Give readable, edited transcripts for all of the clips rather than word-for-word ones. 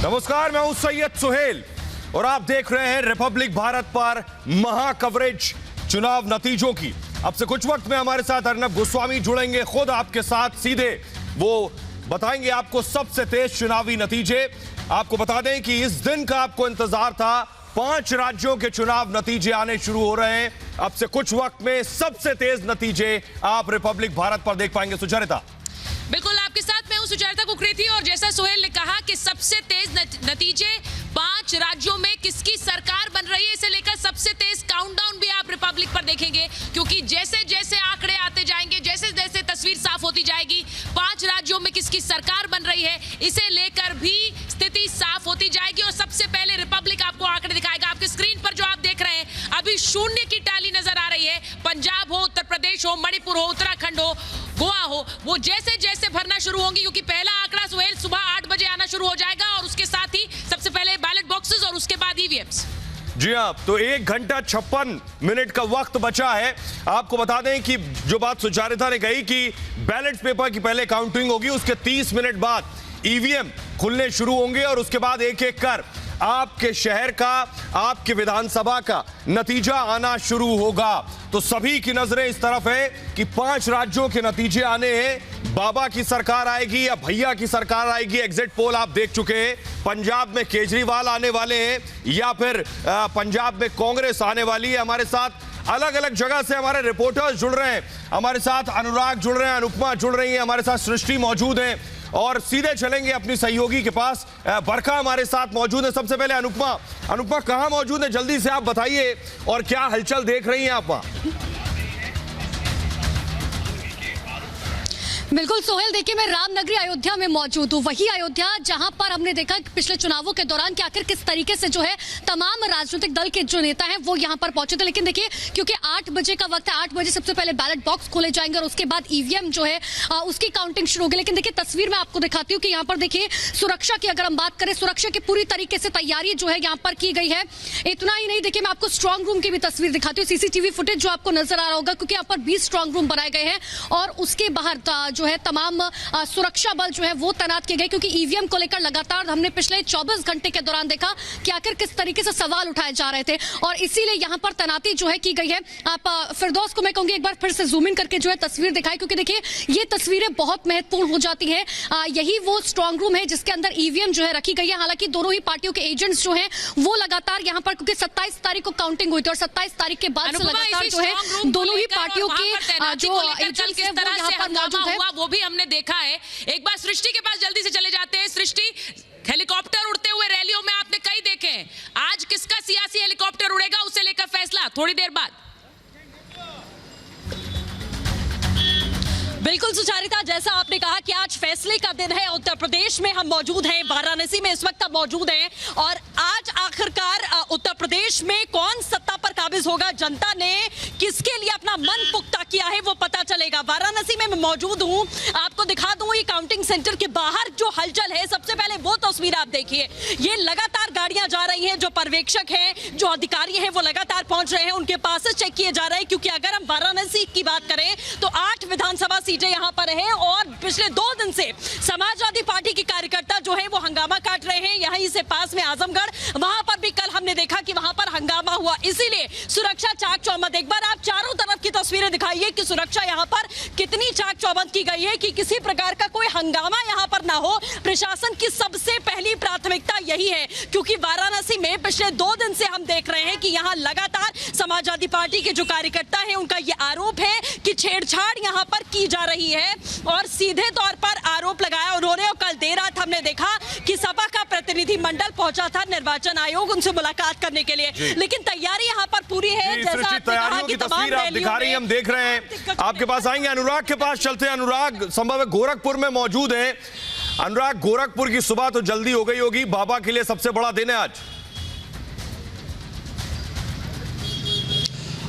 नमस्कार, मैं हूं सैयद सुहेल और आप देख रहे हैं रिपब्लिक भारत पर महा कवरेज चुनाव नतीजों की। अब से कुछ वक्त में हमारे साथ अर्नब गोस्वामी जुड़ेंगे, खुद आपके साथ सीधे वो बताएंगे आपको सबसे तेज चुनावी नतीजे। आपको बता दें कि इस दिन का आपको इंतजार था, 5 राज्यों के चुनाव नतीजे आने शुरू हो रहे हैं। अब से कुछ वक्त में सबसे तेज नतीजे आप रिपब्लिक भारत पर देख पाएंगे। सुचरिता, बिल्कुल आपके साथ मैं हूं सुचरिता कुकरेती और जैसा सुहेल ने कहा कि सबसे तेज नतीजे 5 राज्यों में किसकी सरकार बन रही है, इसे लेकर सबसे तेज काउंटडाउन भी आप रिपब्लिक पर देखेंगे, क्योंकि जैसे जैसे आंकड़े आते जाएंगे, जैसे जैसे तस्वीर साफ होती जाएगी, 5 राज्यों में किसकी सरकार बन रही है इसे लेकर भी स्थिति साफ होती जाएगी। और सबसे पहले रिपब्लिक आपको आंकड़े दिखाएगा। आपके स्क्रीन पर जो आप देख रहे हैं अभी शून्य की टैली नजर आ रही है। पंजाब हो, उत्तर प्रदेश हो, मणिपुर हो, उत्तराखंड हो, गोवा हो, वो जैसे जैसे भरना शुरू होंगी, क्योंकि पहला आंकड़ा सुहेल सुबह 8 बजे आना शुरू हो जाएगा और उसके साथ ही सबसे पहले बैलेट बॉक्सेस और उसके बाद ईवीएम्स। जी हाँ, तो 1 घंटा 56 मिनट का वक्त बचा है। आपको बता दें कि जो बात सुचरिता ने कही कि बैलेट पेपर की पहले काउंटिंग होगी, उसके 30 मिनट बाद ईवीएम खुलने शुरू होंगे और उसके बाद एक एक कर आपके शहर का, आपके विधानसभा का नतीजा आना शुरू होगा। तो सभी की नजरें इस तरफ है कि 5 राज्यों के नतीजे आने हैं। बाबा की सरकार आएगी या भैया की सरकार आएगी। एग्जिट पोल आप देख चुके हैं। पंजाब में केजरीवाल आने वाले हैं या फिर पंजाब में कांग्रेस आने वाली है। हमारे साथ अलग अलग जगह से हमारे रिपोर्टर्स जुड़ रहे हैं। हमारे साथ अनुराग जुड़ रहे हैं, अनुपमा जुड़ रही है, हमारे साथ सृष्टि मौजूद है और सीधे चलेंगे अपनी सहयोगी के पास। बरखा हमारे साथ मौजूद है। सबसे पहले अनुपमा कहां मौजूद है, जल्दी से आप बताइए और क्या हलचल देख रही हैं आप वहां? बिल्कुल सोहेल, देखिए मैं रामनगरी अयोध्या में मौजूद हूँ। वही अयोध्या जहां पर हमने देखा कि पिछले चुनावों के दौरान कि आखिर किस तरीके से जो है तमाम राजनीतिक दल के जो नेता हैं वो यहां पर पहुंचे थे। लेकिन देखिए क्योंकि 8 बजे का वक्त है, 8 बजे सबसे पहले बैलेट बॉक्स खोले जाएंगे और उसके बाद ईवीएम जो है उसकी काउंटिंग शुरू होगी। लेकिन देखिए तस्वीर में आपको दिखाती हूँ कि यहाँ पर देखिए सुरक्षा की अगर हम बात करें, सुरक्षा की पूरी तरीके से तैयारी जो है यहाँ पर की गई है। इतना ही नहीं, देखिए मैं आपको स्ट्रांग रूम की भी तस्वीर दिखाती हूँ, सीसीटीवी फुटेज जो आपको नजर आ रहा होगा, क्योंकि यहाँ पर 20 स्ट्रांग रूम बनाए गए हैं और उसके बाहर जो है तमाम सुरक्षा बल जो है वो तैनात किए गए, क्योंकि ईवीएम को लेकर लगातार हमने पिछले 24 घंटे के दौरान देखा कि आखिर किस तरीके से सवाल उठाए जा रहे थे और इसीलिए यहां पर तैनाती जो है की गई है। आप फिरदौस को मैं कहूंगी एक बार फिर से जूम इन करके जो है तस्वीर दिखाई, क्योंकि देखिए ये तस्वीरें बहुत महत्वपूर्ण हो जाती है। यही वो स्ट्रांग रूम है जिसके अंदर ईवीएम जो है रखी गई है। हालांकि दोनों ही पार्टियों के एजेंट्स जो है वो लगातार यहाँ पर, क्योंकि 27 तारीख को काउंटिंग हुई थी और 27 तारीख के बाद से लगातार जो है दोनों ही पार्टियों के जो एजेंट्स है वो यहाँ पर मौजूद है, वो भी हमने देखा है। एक बार सृष्टि के पास जल्दी से चले जाते हैं। सृष्टि, हेलीकॉप्टर उड़ते हुए रैलियों में आपने कई देखे हैं, आज किसका सियासी हेलीकॉप्टर उड़ेगा उसे लेकर फैसला थोड़ी देर बाद। बिल्कुल सुचारिता, जैसा आपने कहा कि आज फैसले का दिन है। उत्तर प्रदेश में हम मौजूद हैं, वाराणसी में इस वक्त हम मौजूद हैं और आज आखिरकार उत्तर प्रदेश में कौन सत्ता पर काबिज होगा, जनता ने किसके लिए अपना मन पुख्ता किया है वो पता चलेगा। वाराणसी में मैं मौजूद हूं, आपको दिखा दूं ये काउंटिंग सेंटर के बाहर जो हलचल है। सबसे पहले वो तस्वीर आप देखिए, ये लगातार गाड़ियां जा रही हैं, जो पर्यवेक्षक हैं, जो अधिकारी हैं वो लगातार पहुंच रहे हैं, उनके पास चेक किए जा रहे हैं। क्योंकि अगर हम वाराणसी की बात करें तो 8 विधानसभा सीटें यहाँ पर हैं और पिछले 2 दिन से समाजवादी पार्टी के कार्यकर्ता जो है वो हंगामा काट रहे हैं। यहीं से पास में आजमगढ़, वहां पर भी कल हमने देखा कि वहां पर हंगामा हुआ, इसीलिए सुरक्षा चाक चौबंद। एक बार आप चारों तरफ की तस्वीरें दिखाइए कि सुरक्षा यहाँ पर कितनी चाक चौबंद की गई है कि किसी प्रकार का कोई हंगामा यहाँ पर ना हो। प्रशासन की सबसे पहली प्राथमिकता यही है, क्योंकि वाराणसी में पिछले 2 दिन से हम देख रहे हैं कि यहाँ लगातार समाजवादी पार्टी के जो कार्यकर्ता है उनका ये आरोप है कि छेड़छाड़ यहाँ पर की जा रही है और सीधे तौर पर आरोप लगाया उन्होंने। और कल देर रात हमने देखा कि सपा का प्रतिनिधि मंडल पहुंचा था निर्वाचन आयोग उनसे मुलाकात करने के लिए, लेकिन तैयारी यहाँ पर पूरी है। जैसा तैयारियों की तस्वीर आप दिखा रही हैं, हम देख रहे हैं। आपके पास आएंगे, अनुराग के पास चलते हैं। अनुराग संभव है गोरखपुर में मौजूद है। अनुराग, गोरखपुर की सुबह तो जल्दी हो गई होगी, बाबा के लिए सबसे बड़ा दिन है आज।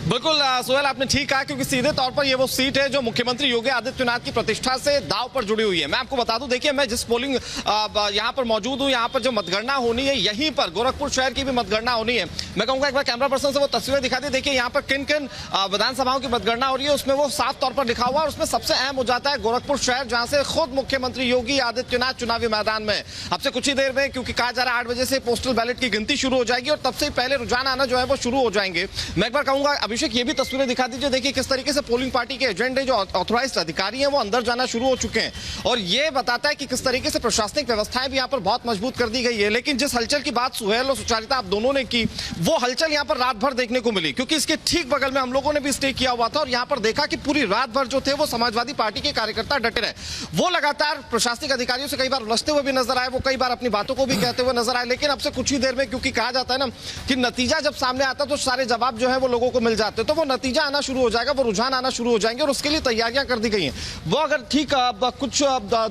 बिल्कुल सोहेल, आपने ठीक कहा, क्योंकि सीधे तौर पर ये वो सीट है जो मुख्यमंत्री योगी आदित्यनाथ की प्रतिष्ठा से दांव पर जुड़ी हुई है। मैं आपको बता दूं, देखिए, मैं जिस पोलिंग यहाँ पर मौजूद हूँ, यहाँ पर जो मतगणना होनी है, यहीं पर गोरखपुर शहर की भी मतगणना होनी है। मैं कहूँगा एक बार कैमरा पर्सन से वो तस्वीरें दिखा दी। देखिए यहाँ पर किन किन विधानसभाओं की मतगणना हो रही है, उसमें वो साफ तौर पर लिखा हुआ है। उसमें सबसे अहम हो जाता है गोरखपुर शहर, जहाँ से खुद मुख्यमंत्री योगी आदित्यनाथ चुनावी मैदान में अब से कुछ ही देर में, क्योंकि कहा जा रहा है 8 बजे से पोस्टल बैलेट की गिनती शुरू हो जाएगी और तब से पहले रुझान आना जो है वो शुरू हो जाएंगे। मैं एक बार कहूंगा अभिषेक, ये भी तस्वीरें दिखा दीजिए। देखिए किस तरीके से पोलिंग पार्टी के एजेंट जो ऑथराइज्ड अधिकारी हैं वो अंदर जाना शुरू हो चुके हैं, और ये बताता है कि किस तरीके से प्रशासनिक व्यवस्थाएं भी यहाँ पर बहुत मजबूत कर दी गई है। लेकिन जिस हलचल की बात सुहेल और सुचारिता आप दोनों ने की, वो हलचल यहाँ पर रात भर देखने को मिली, क्योंकि इसके ठीक बगल में हम लोगों ने भी स्टे किया हुआ था और यहाँ पर देखा कि पूरी रात भर जो थे वो समाजवादी पार्टी के कार्यकर्ता डटे रहे। वो लगातार प्रशासनिक अधिकारियों से कई बार उलझते हुए भी नजर आए, वो कई बार अपनी बातों को भी कहते हुए नजर आए। लेकिन अब से कुछ ही देर में, क्योंकि कहा जाता है ना कि नतीजा जब सामने आता तो सारे जवाब जो है वो लोगों को मिल जाते हैं, तो वो नतीजा आना शुरू हो जाएगा, वो रुझान आना शुरू हो जाएंगे और उसके लिए तैयारियां कर दी गई हैं। वो अगर ठीक कुछ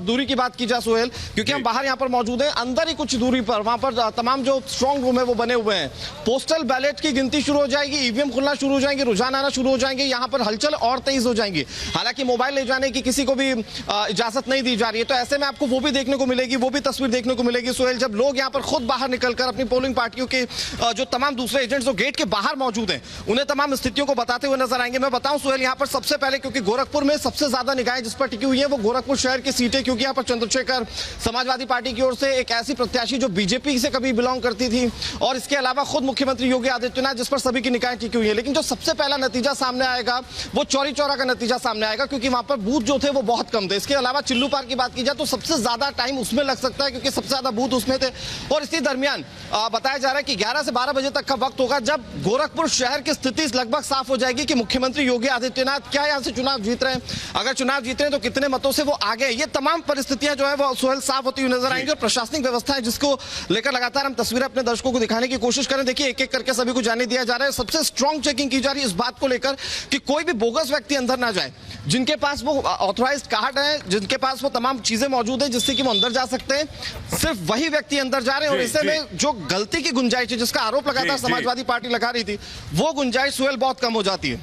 दूरी की बात की जाए सोहेल, क्योंकि हम बाहर यहाँ पर मौजूद हैं, अंदर ही कुछ दूरी पर वहां पर तमाम जो स्ट्रॉन्ग रूम है वो बने हुए हैं। पोस्टल बैलेट की गिनती शुरू हो जाएगी, ईवीएम खुलना शुरू हो जाएंगे, रुझान आना शुरू हो जाएंगे, यहाँ पर हलचल और तेज हो जाएंगी। हालांकि मोबाइल ले जाने की किसी को भी इजाजत नहीं दी जा रही है, तो ऐसे में आपको वो भी देखने को मिलेगी, वो भी तस्वीर देखने को मिलेगी सोहेल, जब लोग यहाँ पर खुद बाहर निकलकर अपनी पोलिंग पार्टियों के जो तमाम दूसरे एजेंट्स जो गेट के बाहर मौजूद हैं उन्हें तमाम स्थितियों को बताते हुए नजर आएंगे। मैं बताऊं सोहेल, यहाँ पर सबसे पहले, क्योंकि गोरखपुर में सबसे ज्यादा निगाहें जिस पर टिकी हुई है वो गोरखपुर शहर की सीटें, क्योंकि यहाँ पर चंद्रशेखर समाजवादी पार्टी की ओर से एक ऐसी प्रत्याशी जो बीजेपी से कभी बिलोंग करती थी, और इसके अलावा खुद मुख्यमंत्री योगी आदित्यनाथ, जिस पर सभी की निगाहें टिकी हुई है। लेकिन जो सबसे पहला नतीजा सामने आएगा वो चौरी चौरा का नतीजा सामने आएगा, क्योंकि वहां पर बूथ जो थे वो बहुत कम थे। इसके अलावा चिल्लू पार की बात की जाए तो सबसे ज्यादा टाइम उसमें लग सकता है, क्योंकि सबसे ज्यादा बूथ उसमें थे। और इसी दरमियान बताया जा रहा है कि 11 से 12 बजे तक का वक्त होगा जब गोरखपुर शहर की स्थिति लगभग साफ हो जाएगी कि मुख्यमंत्री योगी आदित्यनाथ क्या यहां से चुनाव जीत रहे हैं, अगर चुनाव जीत रहे हैं तो कितने मतों से वो आगे। ये तमाम परिस्थितियां जो है वो सोहेल साफ होती हुई नजर आएंगी, और प्रशासनिक व्यवस्थाएं जिसको लेकर लगातार हम तस्वीरें अपने दर्शकों को दिखाने की कोशिश करें। देखिए एक एक करके सभी को जाने दिया जा रहा है, सबसे स्ट्रॉन्ग चेकिंग की जा रही है इस बात को लेकर कि कोई भी बोगस व्यक्ति अंदर ना जाए, जिनके पास वो ऑथराइज्ड कार्ड है, जिनके पास वो तमाम चीजें मौजूद है जिससे कि वो अंदर जा सकते हैं, सिर्फ वही व्यक्ति अंदर जा रहे हैं। और ऐसे में जो गलती की गुंजाइश है, जिसका आरोप लगातार समाजवादी पार्टी लगा रही थी, वो गुंजाइश सोहेल बहुत कम हो जाती है।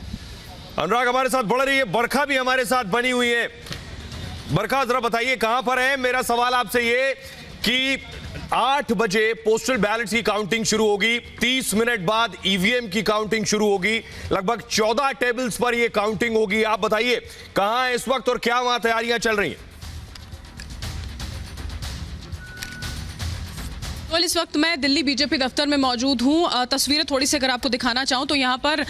अनुराग हमारे साथ बढ़ रही है, बरखा भी हमारे साथ बनी हुई है। बरखा जरा बताइए कहां पर है। मेरा सवाल आपसे ये कि 8 बजे पोस्टल बैलेट की काउंटिंग शुरू होगी, 30 मिनट बाद ईवीएम की काउंटिंग शुरू होगी, लगभग 14 टेबल्स पर यह काउंटिंग होगी। आप बताइए कहां है इस वक्त और क्या वहां तैयारियां चल रही हैं। तो इस वक्त मैं दिल्ली बीजेपी दफ्तर में मौजूद हूं। तस्वीरें थोड़ी सी अगर आपको दिखाना चाहूं तो यहाँ पर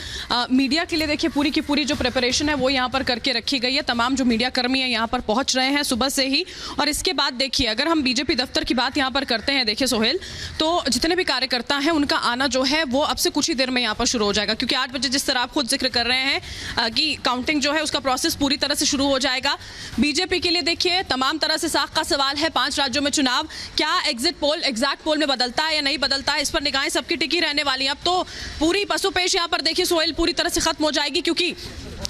मीडिया के लिए देखिए पूरी की पूरी जो प्रिपरेशन है वो यहाँ पर करके रखी गई है। तमाम जो मीडिया कर्मी हैं यहाँ पर पहुंच रहे हैं सुबह से ही। और इसके बाद देखिए अगर हम बीजेपी दफ्तर की बात यहाँ पर करते हैं, देखिए सोहेल, तो जितने भी कार्यकर्ता हैं उनका आना जो है वो अब से कुछ ही देर में यहाँ पर शुरू हो जाएगा, क्योंकि 8 बजे जिस तरह आप खुद जिक्र कर रहे हैं कि काउंटिंग जो है उसका प्रोसेस पूरी तरह से शुरू हो जाएगा। बीजेपी के लिए देखिए तमाम तरह से साख का सवाल है। 5 राज्यों में चुनाव, क्या एग्जिट पोल एग्जैक्ट पोल में बदलता है या नहीं बदलता है, इस पर निगाहें सबकी टिकी रहने वाली हैं। अब तो पूरी पसोपेश यहाँ पर देखिए सोहेल पूरी तरह से खत्म हो जाएगी, क्योंकि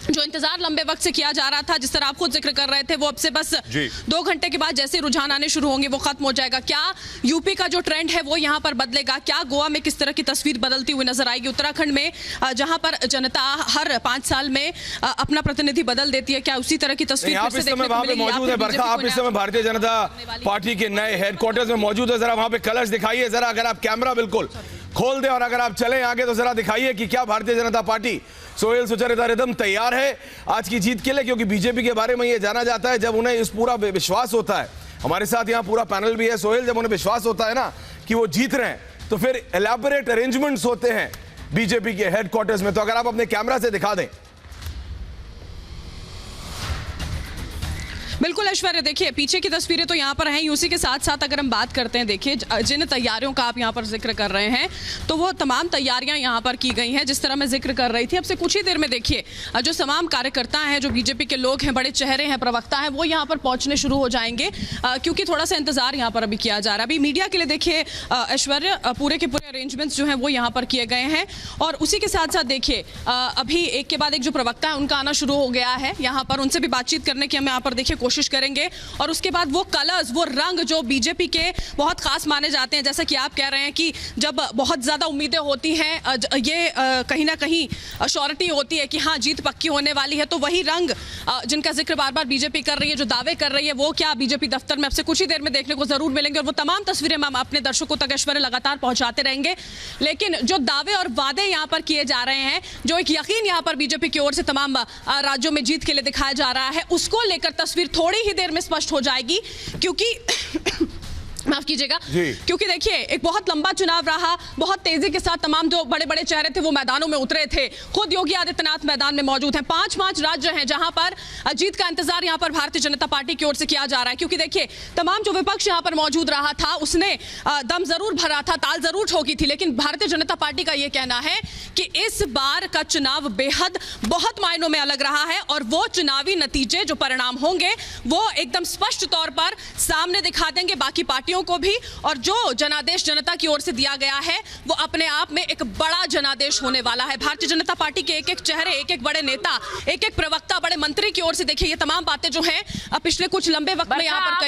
जो इंतजार लंबे वक्त से किया जा रहा था, जिस तरह आप खुद जिक्र कर रहे थे, वो अब से बस 2 घंटे के बाद जैसे रुझान आने शुरू होंगे वो खत्म हो जाएगा। क्या यूपी का जो ट्रेंड है वो यहाँ पर बदलेगा, क्या गोवा में किस तरह की तस्वीर बदलती हुई नजर आएगी, उत्तराखंड में जहां पर जनता हर 5 साल में अपना प्रतिनिधि बदल देती है, क्या उसी तरह की तस्वीर आप इस समय वहां पे मौजूद है बरखा, आप इस समय भारतीय जनता पार्टी के नए हेडक्वार्टर्स में मौजूद है। जरा वहां पे कलर्स दिखाइए, जरा अगर आप कैमरा बिल्कुल खोल दें और अगर आप चलें आगे तो जरा दिखाइए कि क्या भारतीय जनता पार्टी सोहेल सुचरिता रिदम तैयार है आज की जीत के लिए, क्योंकि बीजेपी के बारे में यह जाना जाता है जब उन्हें इस पूरा विश्वास होता है। हमारे साथ यहाँ पूरा पैनल भी है सोहेल, जब उन्हें विश्वास होता है ना कि वो जीत रहे हैं तो फिर एलैबोरेट अरेंजमेंट्स होते हैं बीजेपी के हेडक्वार्टर्स में। तो अगर आप अपने कैमरा से दिखा दें। बिल्कुल ऐश्वर्या, देखिए पीछे की तस्वीरें तो यहाँ पर हैं। उसी के साथ साथ अगर हम बात करते हैं, देखिए जिन तैयारियों का आप यहाँ पर जिक्र कर रहे हैं तो वो तमाम तैयारियां यहाँ पर की गई हैं, जिस तरह मैं जिक्र कर रही थी। अब से कुछ ही देर में देखिए जो तमाम कार्यकर्ता हैं, जो बीजेपी के लोग हैं, बड़े चेहरे हैं, प्रवक्ता हैं, वो यहाँ पर पहुँचने शुरू हो जाएंगे, क्योंकि थोड़ा सा इंतजार यहाँ पर अभी किया जा रहा है। अभी मीडिया के लिए देखिए ऐश्वर्या पूरे के पूरे अरेंजमेंट्स जो हैं वो यहाँ पर किए गए हैं। और उसी के साथ साथ देखिए अभी एक के बाद एक जो प्रवक्ता है उनका आना शुरू हो गया है यहाँ पर, उनसे भी बातचीत करने की हम यहाँ पर देखिए कोशिश करेंगे और उसके बाद वो कलर्स, वो रंग जो बीजेपी के बहुत खास माने जाते हैं, जैसा कि आप कह रहे हैं कि जब बहुत ज्यादा उम्मीदें होती हैं, ये कहीं ना कहीं श्योरिटी होती है कि हाँ जीत पक्की होने वाली है, तो वही रंग जिनका जिक्र बार बार बीजेपी कर रही है, जो दावे कर रही है, वो क्या बीजेपी दफ्तर में अब से कुछ ही देर में देखने को जरूर मिलेंगे और वो तमाम तस्वीरें हम अपने दर्शकों तक ऐश्वर्य लगातार पहुंचाते रहेंगे। लेकिन जो दावे और वादे यहां पर किए जा रहे हैं, जो एक यकीन यहां पर बीजेपी की ओर से तमाम राज्यों में जीत के लिए दिखाया जा रहा है, उसको लेकर तस्वीर थोड़ी ही देर में स्पष्ट हो जाएगी, क्योंकि माफ कीजिएगा, क्योंकि देखिए एक बहुत लंबा चुनाव रहा, बहुत तेजी के साथ तमाम जो बड़े बड़े चेहरे थे वो मैदानों में उतरे थे। खुद योगी आदित्यनाथ मैदान में मौजूद हैं। 5 राज्य हैं जहां पर जीत का इंतजार यहां पर भारतीय जनता पार्टी की ओर से किया जा रहा है, क्योंकि देखिए तमाम जो विपक्ष यहां पर मौजूद रहा था उसने दम जरूर भरा था, ताल जरूर ठोकी थी, लेकिन भारतीय जनता पार्टी का यह कहना है कि इस बार का चुनाव बेहद बहुत मायनों में अलग रहा है और वो चुनावी नतीजे जो परिणाम होंगे वो एकदम स्पष्ट तौर पर सामने दिखा देंगे बाकी पार्टियों को भी, और जो जनादेश जनता की ओर से दिया गया है वो अपने आप में एक बड़ा जनादेश होने वाला है। भारतीय जनता पार्टी के एक एक चेहरे, एक एक बड़े नेता, एक एक प्रवक्ता, बड़े मंत्री की ओर से देखिए ये तमाम बातें जो हैं पिछले कुछ लंबे वक्त में यहाँ पर कही